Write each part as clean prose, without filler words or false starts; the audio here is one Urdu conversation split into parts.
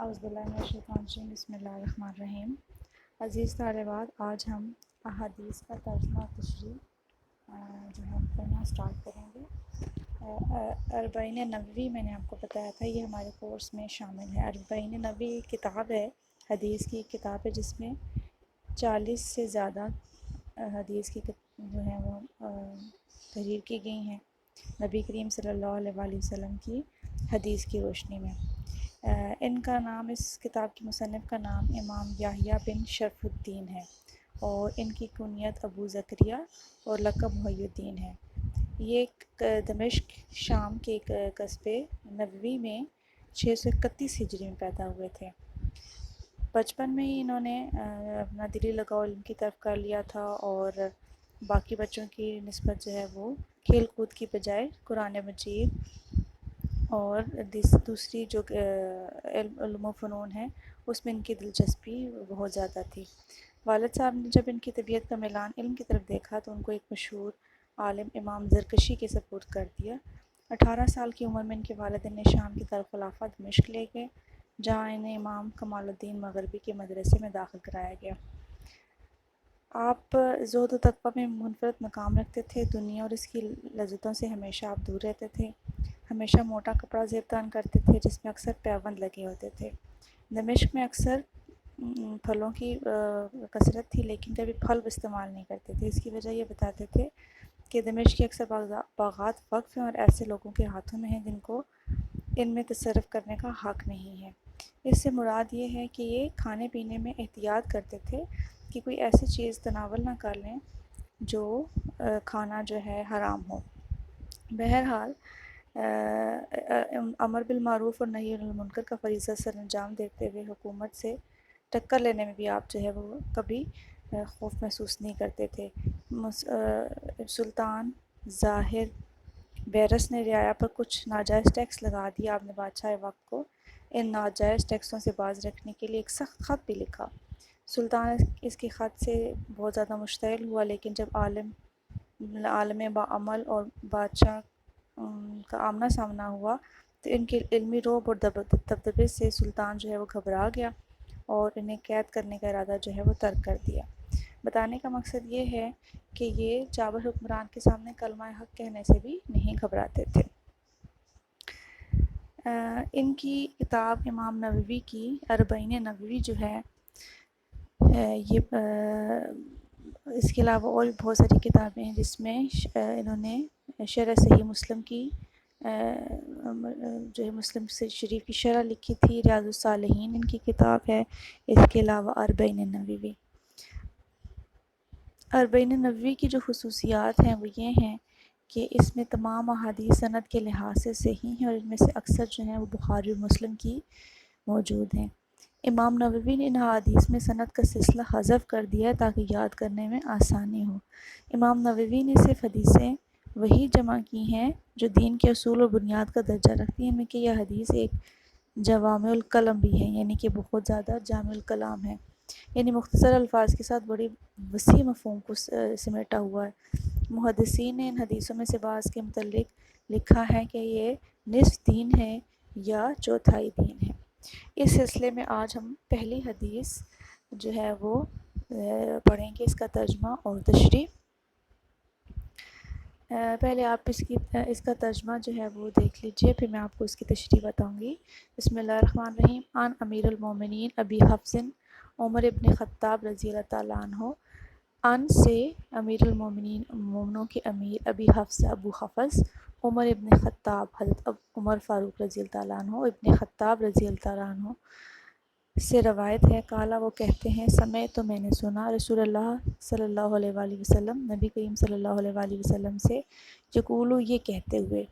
اعوذ باللہ من الشیطان الرجیم بسم اللہ الرحمن الرحیم۔ عزیز طالبات، آج ہم احادیث کا ترجمہ و تشریح جو ہے پڑھنا سٹارٹ کریں گے۔ اربعین نووی میں نے آپ کو بتایا تھا، یہ ہمارے کورس میں شامل ہے۔ اربعین نووی ایک کتاب ہے، حدیث کی ایک کتاب ہے جس میں 40 سے زیادہ حدیث کی جو ہے وہ تحریر کی گئی ہیں نبی کریم صلی اللہ علیہ وآلہ وسلم کی حدیث کی روشنی میں۔ ان کا نام، اس کتاب کی مصنف کا نام امام یحییٰ بن شرف الدین ہے، اور ان کی کنیت ابو زکریا اور لقب محی الدین ہے۔ یہ دمشق شام کے ایک قصبے نبوی میں 631 ہجری میں پیدا ہوئے تھے۔ بچپن میں ہی انہوں نے اپنا دلی لگاؤ علم کی طرف کر لیا تھا، اور باقی بچوں کی نسبت جو ہے وہ کھیل کود کی بجائے قرآن مجید اور دوسری جو علم و فنون ہے اس میں ان کی دلچسپی بہت زیادہ تھی۔ والد صاحب نے جب ان کی طبیعت کا میلان علم کی طرف دیکھا تو ان کو ایک مشہور عالم امام زرکشی کے سپرد کر دیا۔ 18 سال کی عمر میں ان کے والدین نے شام کی طرف خلافہ دمشق لے گئے، جہاں انہیں امام کمال الدین مغربی کے مدرسے میں داخل کرایا گیا۔ آپ زہد و تقویٰ میں منفرد مقام رکھتے تھے، دنیا اور اس کی لذتوں سے ہمیشہ آپ دور رہتے تھے، ہمیشہ موٹا کپڑا زیب دان کرتے تھے جس میں اکثر پیوند لگے ہوتے تھے۔ دمشق میں اکثر پھلوں کی کثرت تھی، لیکن کبھی پھل استعمال نہیں کرتے تھے۔ اس کی وجہ یہ بتاتے تھے کہ دمشق کے اکثر باغات وقف ہیں اور ایسے لوگوں کے ہاتھوں میں ہیں جن کو ان میں تصرف کرنے کا حق نہیں ہے۔ اس سے مراد یہ ہے کہ یہ کھانے پینے میں احتیاط کرتے تھے کہ کوئی ایسی چیز تناول نہ کر لیں جو کھانا جو ہے حرام ہو۔ بہرحال امر بالمعروف اور نہی عن المنکر کا فریضہ سر انجام دیتے ہوئے حکومت سے ٹکر لینے میں بھی آپ جو ہے وہ کبھی خوف محسوس نہیں کرتے تھے۔ سلطان ظاہر بیرس نے رعایا پر کچھ ناجائز ٹیکس لگا دیا۔ آپ نے بادشاہ وقت کو ان ناجائز ٹیکسوں سے باز رکھنے کے لیے ایک سخت خط بھی لکھا۔ سلطان اس کے خط سے بہت زیادہ مشتعل ہوا، لیکن جب عالم باعمل اور بادشاہ کا آمنا سامنا ہوا تو ان کے علمی رعب اور دبدبے سے سلطان جو ہے وہ گھبرا گیا اور انہیں قید کرنے کا ارادہ جو ہے وہ ترک کر دیا۔ بتانے کا مقصد یہ ہے کہ یہ جابر حکمران کے سامنے کلمہ حق کہنے سے بھی نہیں گھبراتے تھے۔ ان کی کتاب امام نووی کی اربعین نووی جو ہے یہ اس کے علاوہ اور بھی بہت ساری کتابیں ہیں جس میں انہوں نے شرح صحیح مسلم کی جو ہے مسلم شریف کی شرح لکھی تھی۔ ریاض الصالحین ان کی کتاب ہے، اس کے علاوہ اربعین نووی۔ اربعین نووی کی جو خصوصیات ہیں وہ یہ ہیں کہ اس میں تمام احادیث سند کے لحاظ سے صحیح ہیں، اور ان میں سے اکثر جو ہیں وہ بخاری اور مسلم کی موجود ہیں۔ امام نووی نے ان احادیث میں سند کا سلسلہ حذف کر دیا ہے تاکہ یاد کرنے میں آسانی ہو۔ امام نووی نے صرف حدیثیں وہی جمع کی ہیں جو دین کے اصول اور بنیاد کا درجہ رکھتی ہیں، میں کہ یہ حدیث ایک جوامع الکلم بھی ہے، یعنی کہ بہت زیادہ جامع الکلام ہے، یعنی مختصر الفاظ کے ساتھ بڑی وسیع مفہوم کو سمیٹا ہوا ہے۔ محدثین نے ان حدیثوں میں سے بعض کے متعلق لکھا ہے کہ یہ نصف دین ہے یا چوتھائی دین ہے۔ اس سلسلے میں آج ہم پہلی حدیث جو ہے وہ پڑھیں گے، اس کا ترجمہ اور تشریح۔ پہلے آپ اس کا ترجمہ جو ہے وہ دیکھ لیجئے، پھر میں آپ کو اس کی تشریح بتاؤں گی۔ بسم اللہ الرحمن الرحیم۔ عن امیر المومنین ابی حفص عمر ابن خطاب رضی اللہ تعالیٰ عنہ، ان سے امیر المومنین مومنوں کے امیر ابی حفص ابو حفص عمر ابن خطاب حضرت عمر فاروق رضی اللہ تعالیٰ عنہ ابن خطاب رضی اللہ تعالیٰ عنہ سے روایت ہے، قالا وہ کہتے ہیں، سمعت تو میں نے سنا، رسول اللہ صلی اللہ علیہ وآلہ وسلم نبی کریم صلی اللہ علیہ وآلہ وسلم سے، یقولو یہ کہتے ہوئے،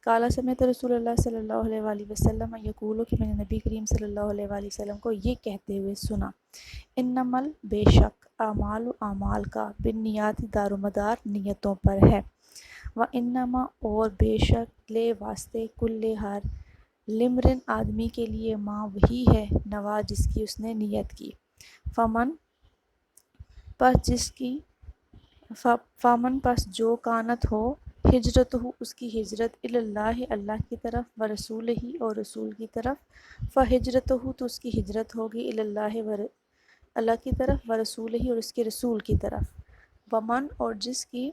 قالا سمعت رسول اللہ صلی اللہ علیہ وآلہ وسلم یقولو کہ میں نے نبی کریم صلی اللہ علیہ وآلہ وسلم کو یہ کہتے ہوئے سنا، انمل بے شک اعمال و اعمال کا بالنیات دار و مدار نیتوں پر ہے، و انما اور بے شک لے واسطے کل ہر لمرن آدمی کے لیے ماں وہی ہے نوا جس کی اس نے نیت کی، فمن پس جو کانت ہو ہجرت ہو اس کی ہجرت اللہ اللہ کی طرف و رسول ہی اور رسول کی طرف فہجرت ہو تو اس کی ہجرت ہوگی اللہ اللہ کی طرف و رسول ہی اور اس کے رسول کی طرف ومن اور جس کی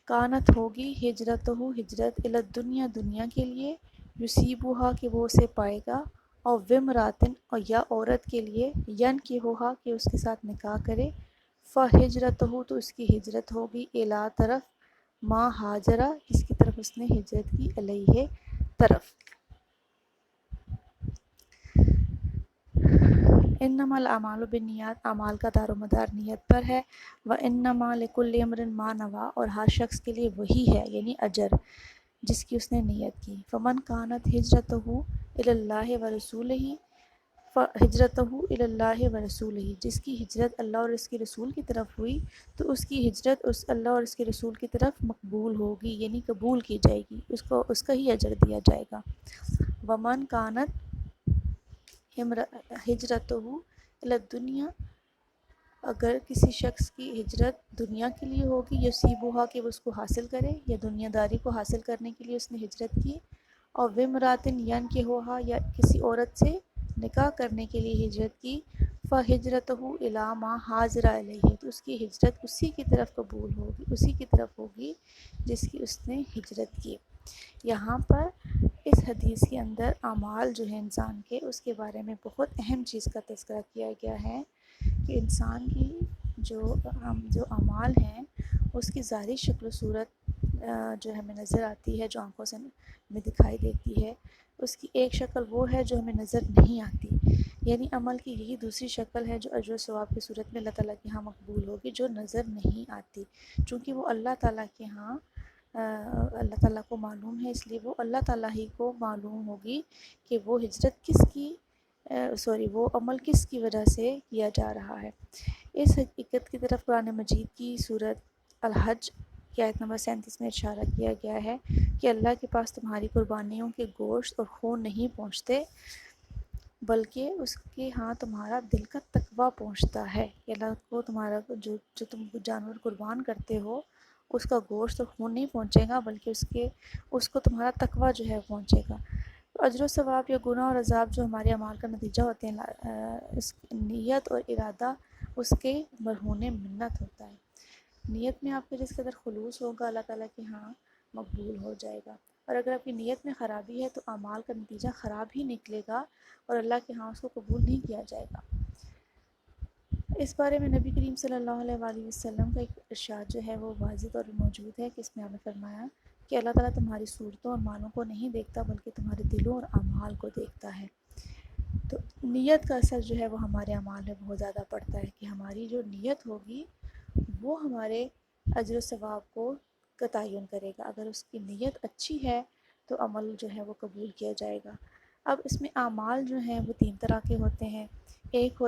کانت ہوگی ہجرت ہو ہجرت الدنیا دنیا کے لیے یصیبہا کہ وہ اسے پائے گا اور ومراتن اور یا عورت کے لیے ین کی ہوہا کہ اس کے ساتھ نکاح کرے فہجرت ہو تو اس کی ہجرت ہوگی الا طرف ما ہاجرہ جس کی طرف اس نے ہجرت کی علیہ طرف انما الاعمال بالنیات اعمال کا دار و مدار نیت پر ہے و انما لکل امرئ ما نوی اور ہر شخص کے لیے وہی ہے یعنی اجر جس کی اس نے نیت کی فمن کانت ہجرتہ الی اللہ و رسولہ فہجرتہ الی اللہ و رسولہ جس کی ہجرت اللہ اور اس کے رسول کی طرف ہوئی تو اس کی ہجرت اس اللہ اور اس کے رسول کی طرف مقبول ہوگی یعنی قبول کی جائے گی اس کا ہی اجر دیا جائے گا ومن کانت ہجرتہ الی الدنیا اگر کسی شخص کی ہجرت دنیا کے لیے ہوگی یصیبہا کہ وہ اس کو حاصل کرے یا دنیا داری کو حاصل کرنے کے لیے اس نے ہجرت کی اور ومراتن ینکحہا یا کسی عورت سے نکاح کرنے کے لیے ہجرت کی فہجرتہ الی ما ہاجر الیہ تو اس کی ہجرت اسی کی طرف قبول ہوگی اسی کی طرف ہوگی جس کی اس نے ہجرت کی یہاں پر اس حدیث کے اندر اعمال جو ہے انسان کے اس کے بارے میں بہت اہم چیز کا تذکرہ کیا گیا ہے کہ انسان کی جو اعمال ہیں اس کی ظاہری شکل و صورت جو ہمیں نظر آتی ہے جو آنکھوں سے ہمیں دکھائی دیتی ہے اس کی ایک شکل وہ ہے جو ہمیں نظر نہیں آتی یعنی عمل کی یہی دوسری شکل ہے جو اجر و ثواب کی صورت میں اللہ تعالیٰ کے ہاں مقبول ہوگی جو نظر نہیں آتی چونکہ وہ اللہ تعالیٰ کے ہاں اللہ تعالیٰ کو معلوم ہے اس لیے وہ اللہ تعالیٰ ہی کو معلوم ہوگی کہ وہ ہجرت کس کی وہ عمل کس کی وجہ سے کیا جا رہا ہے اس حقیقت کی طرف قرآن مجید کی صورت الحج کی آیت نمبر 37 میں اشارہ کیا گیا ہے کہ اللہ کے پاس تمہاری قربانیوں کے گوشت اور خون نہیں پہنچتے بلکہ اس کے ہاں تمہارا دل کا تقویٰ پہنچتا ہے کہ اللہ کو تمہارا جو تم جانور قربان کرتے ہو اس کا گوشت اور خون نہیں پہنچے گا بلکہ اس کو تمہارا تقویٰ جو ہے پہنچے گا اجر و ثواب یا گناہ اور عذاب جو ہمارے اعمال کا نتیجہ ہوتے ہیں اس نیت اور ارادہ اس کے مرہون منت ہوتا ہے نیت میں آپ کے جس قدر خلوص ہوگا اللہ تعالیٰ کے ہاں مقبول ہو جائے گا اور اگر آپ کی نیت میں خرابی ہے تو اعمال کا نتیجہ خراب ہی نکلے گا اور اللہ کے ہاں اس کو قبول نہیں کیا جائے گا اس بارے میں نبی کریم صلی اللہ علیہ وآلہ وسلم کا ایک ارشاد جو ہے وہ واضح طور پر موجود ہے کہ اس میں آپ نے فرمایا کہ اللہ تعالیٰ تمہاری صورتوں اور معنوں کو نہیں دیکھتا بلکہ تمہارے دلوں اور اعمال کو دیکھتا ہے تو نیت کا اثر جو ہے وہ ہمارے اعمال میں بہت زیادہ پڑتا ہے کہ ہماری جو نیت ہوگی وہ ہمارے اجر و ثواب کو کا تعین کرے گا اگر اس کی نیت اچھی ہے تو عمل جو ہے وہ قبول کیا جائے گا اب اس میں اعمال جو ہیں وہ 3 طرح کے ہوتے ہیں ایک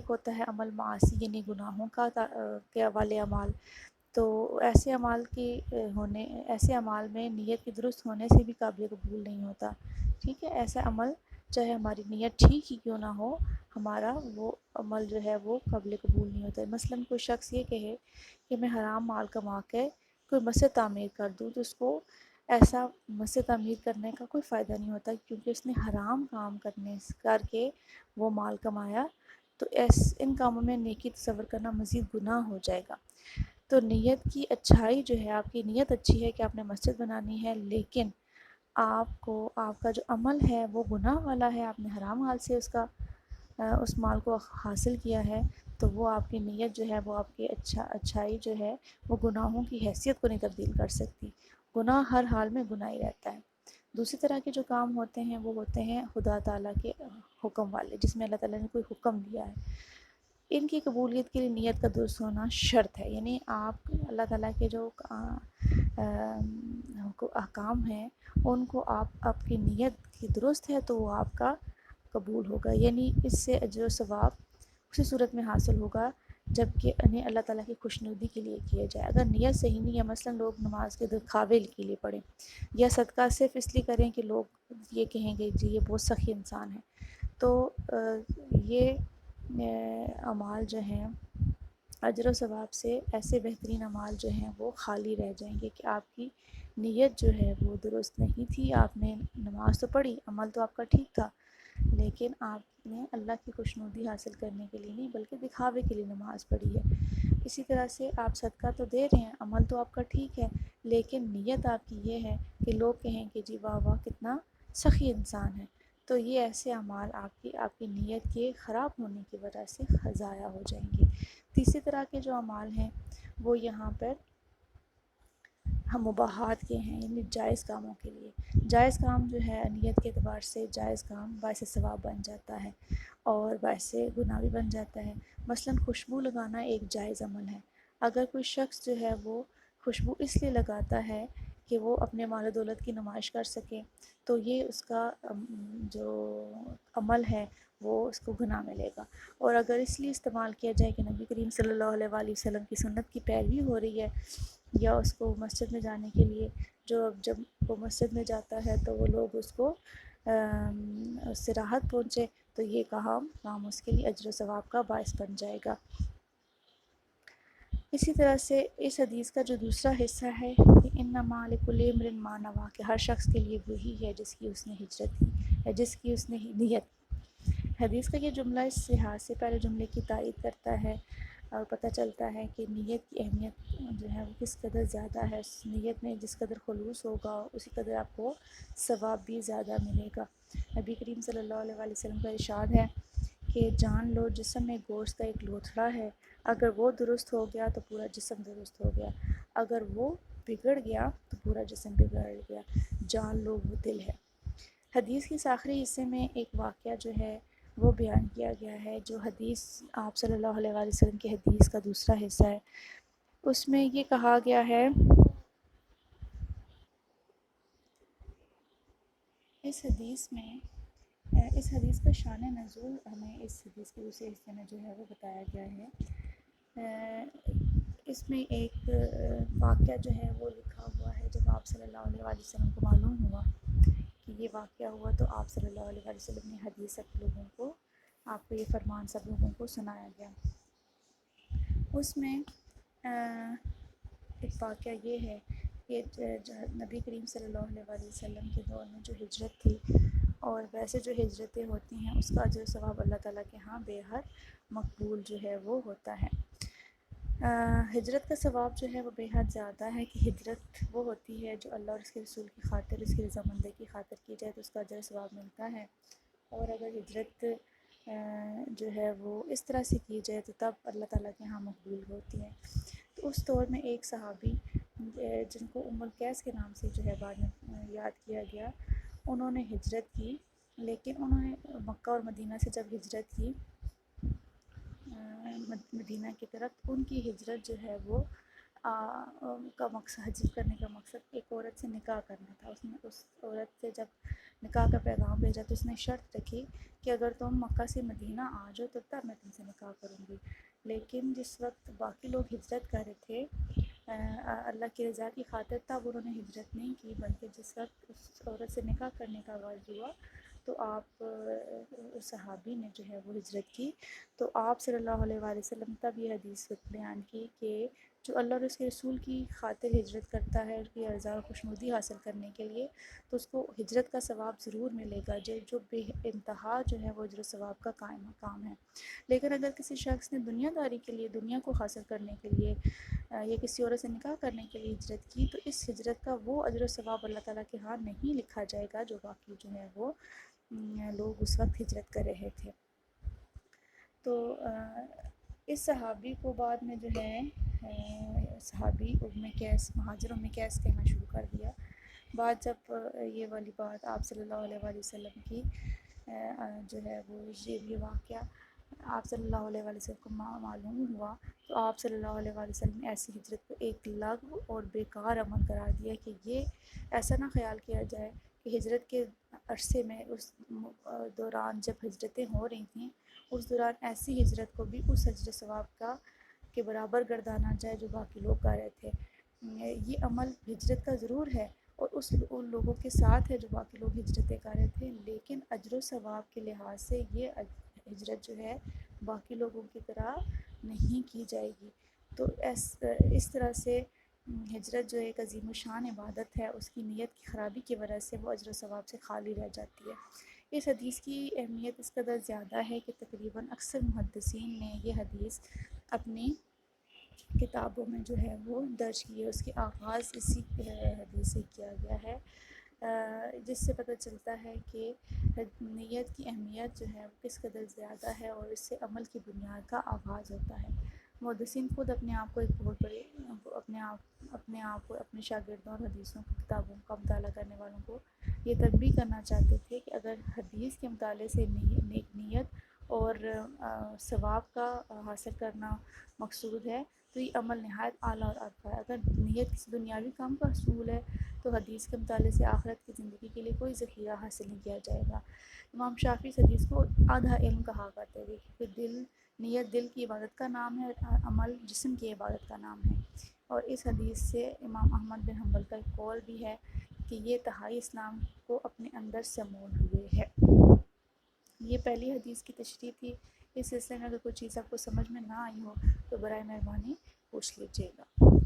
ہوتا ہے عمل معاصی یعنی گناہوں کے والے اعمال تو ایسے اعمال میں نیت کے درست ہونے سے بھی قابل قبول نہیں ہوتا ٹھیک ہے ایسا عمل چاہے ہماری نیت ٹھیک ہی کیوں نہ ہو ہمارا وہ عمل جو ہے وہ قابل قبول نہیں ہوتا ہے مثلاً کوئی شخص یہ کہے کہ میں حرام مال کما کے کوئی مسجد تعمیر کر دوں تو اس کو ایسا مسجد تعمیر کرنے کا کوئی فائدہ نہیں ہوتا کیونکہ اس نے حرام کام کر کے وہ مال کمایا تو ان کاموں میں نیکی تصور کرنا مزید گناہ ہو جائے گا تو نیت کی اچھائی جو ہے آپ کی نیت اچھی ہے کہ آپ نے مسجد بنانی ہے لیکن آپ کا جو عمل ہے وہ گناہ والا ہے آپ نے حرام مال سے اس مال کو حاصل کیا ہے تو وہ آپ کی نیت جو ہے وہ آپ کی اچھائی جو ہے وہ گناہوں کی حیثیت کو نہیں تبدیل کر سکتی گناہ ہر حال میں گناہ ہی رہتا ہے دوسری طرح کے جو کام ہوتے ہیں وہ ہوتے ہیں خدا تعالیٰ کے حکم والے جس میں اللہ تعالیٰ نے کوئی حکم دیا ہے ان کی قبولیت کے لیے نیت کا درست ہونا شرط ہے یعنی آپ اللہ تعالیٰ کے جو احکام ہیں ان کو آپ کی نیت کی درست ہے تو وہ آپ کا قبول ہوگا یعنی اس سے اجر و ثواب اسی صورت میں حاصل ہوگا جب کہ انہیں اللہ تعالیٰ کی خوشنودی کے لیے کیا جائے اگر نیت صحیح نہیں ہے مثلاً لوگ نماز کے دکھاوے کے لیے پڑھیں یا صدقہ صرف اس لیے کریں کہ لوگ یہ کہیں گے جی یہ بہت سخی انسان ہے تو یہ اعمال جو ہیں اجر و ثواب سے ایسے بہترین اعمال جو ہیں وہ خالی رہ جائیں گے کہ آپ کی نیت جو ہے وہ درست نہیں تھی. آپ نے نماز تو پڑھی، عمل تو آپ کا ٹھیک تھا، لیکن آپ نے اللہ کی خوشنودی حاصل کرنے کے لیے نہیں بلکہ دکھاوے کے لیے نماز پڑھی ہے. اسی طرح سے آپ صدقہ تو دے رہے ہیں، عمل تو آپ کا ٹھیک ہے، لیکن نیت آپ کی یہ ہے کہ لوگ کہیں کہ جی واہ واہ کتنا سخی انسان ہے. تو یہ ایسے اعمال آپ کی نیت کے خراب ہونے کی وجہ سے ضائع ہو جائیں گے. تیسری طرح کے جو اعمال ہیں وہ یہاں پر ہم مباحات کے ہیں، یعنی جائز کاموں کے لیے. جائز کام جو ہے نیت کے اعتبار سے جائز کام باعث ثواب بن جاتا ہے اور باعث گناہ بھی بن جاتا ہے. مثلا خوشبو لگانا ایک جائز عمل ہے. اگر کوئی شخص جو ہے وہ خوشبو اس لیے لگاتا ہے کہ وہ اپنے مال و دولت کی نمائش کر سکے تو یہ اس کا جو عمل ہے وہ اس کو گناہ ملے گا. اور اگر اس لیے استعمال کیا جائے کہ نبی کریم صلی اللہ علیہ وسلم کی سنت کی پیروی ہو رہی ہے، یا اس کو مسجد میں جانے کے لیے جب وہ مسجد میں جاتا ہے تو وہ لوگ اس کو اس سے راحت پہنچے، تو یہ کام اس کے لیے اجر و ثواب کا باعث بن جائے گا. اسی طرح سے اس حدیث کا جو دوسرا حصہ ہے کہ انما لکل امرئ ما نویٰ، کہ ہر شخص کے لیے وہی ہے جس کی اس نے ہجرت کی یا جس کی اس نے نیت. حدیث کا یہ جملہ اس لحاظ سے پہلے جملے کی تائید کرتا ہے اور پتہ چلتا ہے کہ نیت کی اہمیت جو ہے وہ کس قدر زیادہ ہے. اس نیت میں جس قدر خلوص ہوگا اسی قدر آپ کو ثواب بھی زیادہ ملے گا. نبی کریم صلی اللہ علیہ وسلم کا ارشاد ہے کہ جان لو جسم میں گوشت کا ایک لوتھڑا ہے، اگر وہ درست ہو گیا تو پورا جسم درست ہو گیا، اگر وہ بگڑ گیا تو پورا جسم بگڑ گیا. جان لو وہ دل ہے. حدیث کے آخری حصے میں ایک واقعہ جو ہے وہ بیان کیا گیا ہے جو حدیث آپ صلی اللہ علیہ وسلم کی حدیث کا دوسرا حصہ ہے. اس میں یہ کہا گیا ہے، اس حدیث کا شان نزول ہمیں اس حدیث کے دوسرے حصے میں جو ہے وہ بتایا گیا ہے. اس میں ایک واقعہ جو ہے وہ لکھا ہوا ہے. جب آپ صلی اللہ علیہ وسلم کو معلوم ہوا کہ یہ واقعہ ہوا تو آپ صلی اللہ علیہ وسلم نے حدیث سب لوگوں کو، آپ کو یہ فرمان سب لوگوں کو سنایا گیا. اس میں ایک واقعہ یہ ہے کہ نبی کریم صلی اللہ علیہ وسلم کے دور میں جو ہجرت تھی، اور ویسے جو ہجرتیں ہوتی ہیں اس کا اجر و ثواب اللہ تعالیٰ کے ہاں بے حد مقبول جو ہے وہ ہوتا ہے. ہجرت کا ثواب جو ہے وہ بے حد زیادہ ہے کہ ہجرت وہ ہوتی ہے جو اللہ اور اس کے رسول کی خاطر، اس کی رضامندی کی خاطر کی جائے تو اس کا اجر و ثواب ملتا ہے. اور اگر ہجرت جو ہے وہ اس طرح سے کی جائے تو تب اللہ تعالیٰ کے ہاں مقبول ہوتی ہے. تو اس دور میں ایک صحابی جن کو ام القیس کے نام سے جو ہے بعد میں یاد کیا گیا، انہوں نے ہجرت کی. لیکن انہوں نے مکہ اور مدینہ سے جب ہجرت کی مدینہ کی طرف، ان کی ہجرت جو ہے وہ کا مقصد، ہجرت کرنے کا مقصد ایک عورت سے نکاح کرنا تھا. اس نے اس عورت سے جب نکاح کا پیغام بھیجا تو اس نے شرط رکھی کہ اگر تم مکہ سے مدینہ آ جاؤ تو تب میں تم سے نکاح کروں گی. لیکن جس وقت باقی لوگ ہجرت کر رہے تھے اللہ کی رضا کی خاطر، تب انہوں نے ہجرت نہیں کی، بلکہ جس وقت اس عورت سے نکاح کرنے کا آغاز ہوا تو آپ صحابی نے جو ہے وہ ہجرت کی. تو آپ صلی اللہ علیہ وسلم تب یہ حدیث بیان کی کہ جو اللہ اور اس کے رسول کی خاطر ہجرت کرتا ہے، اس کی رضا و خوشنودی حاصل کرنے کے لیے، تو اس کو ہجرت کا ثواب ضرور ملے گا، جو بے انتہا جو ہے وہ اجر و ثواب کا کام ہے. لیکن اگر کسی شخص نے دنیا داری کے لیے، دنیا کو حاصل کرنے کے لیے یا کسی عورت سے نکاح کرنے کے لیے ہجرت کی، تو اس ہجرت کا وہ اجر و ثواب اللہ تعالیٰ کے ہاں نہیں لکھا جائے گا جو باقی جو ہے وہ لوگ اس وقت ہجرت کر رہے تھے. تو اس صحابی کو بعد میں جو ہے صحابی مہاجر ام قیس کہنا شروع کر دیا. بعد جب یہ والی بات آپ صلی اللہ علیہ وسلم کی جو ہے وہ یہ واقعہ آپ صلی اللہ علیہ وسلم کو معلوم ہوا تو آپ صلی اللہ علیہ وسلم نے ایسی ہجرت کو ایک لغو اور بیکار عمل قرار دیا کہ یہ ایسا نہ خیال کیا جائے کہ ہجرت کے عرصے میں، اس دوران جب ہجرتیں ہو رہی تھیں، اس دوران ایسی ہجرت کو بھی اس اجر ثواب کا کے برابر گردانا جائے جو باقی لوگ کر رہے تھے. یہ عمل ہجرت کا ضرور ہے اور ان لوگوں کے ساتھ ہے جو باقی لوگ ہجرتیں کر رہے تھے، لیکن اجر و ثواب کے لحاظ سے یہ ہجرت جو ہے باقی لوگوں کی طرح نہیں کی جائے گی۔ تو اس طرح سے ہجرت جو ایک عظیم الشان عبادت ہے، اس کی نیت کی خرابی کی وجہ سے وہ اجر و ثواب سے خالی رہ جاتی ہے۔ اس حدیث کی اہمیت اس قدر زیادہ ہے کہ تقریباً اکثر محدثین نے یہ حدیث اپنی کتابوں میں جو ہے وہ درج کی ہے۔ اس کے آغاز اسی حدیث سے کیا گیا ہے، جس سے پتہ چلتا ہے کہ نیت کی اہمیت جو ہے وہ کس قدر زیادہ ہے، اور اس سے عمل کی بنیاد کا آغاز ہوتا ہے۔ محدثین خود اپنے آپ کو ایک بہت بڑے اپنے شاگردوں اور حدیثوں کی کتابوں کا مطالعہ کرنے والوں کو یہ تنبیہ کرنا چاہتے تھے کہ اگر حدیث کے مطالعے سے نیک نیت اور ثواب کا حاصل کرنا مقصود ہے تو یہ عمل نہایت اعلیٰ اور ارفع ہے۔ اگر نیت کسی دنیاوی کام کا حصول ہے تو حدیث کے مطالعے سے آخرت کی زندگی کے لیے کوئی ذخیرہ حاصل نہیں کیا جائے گا۔ امام شافعی اس حدیث کو آدھا علم کہا کرتے تھے، کیونکہ نیت دل کی عبادت کا نام ہے، عمل جسم کی عبادت کا نام ہے۔ اور اس حدیث سے امام احمد بن حنبل کا ایک قول بھی ہے کہ یہ تہائی اسلام کو اپنے اندر سمول ہوئے ہے۔ یہ پہلی حدیث کی تشریح تھی۔ اس سلسلے میں اگر کوئی چیز آپ کو سمجھ میں نہ آئی ہو تو برائے مہربانی پوچھ لیجیے گا۔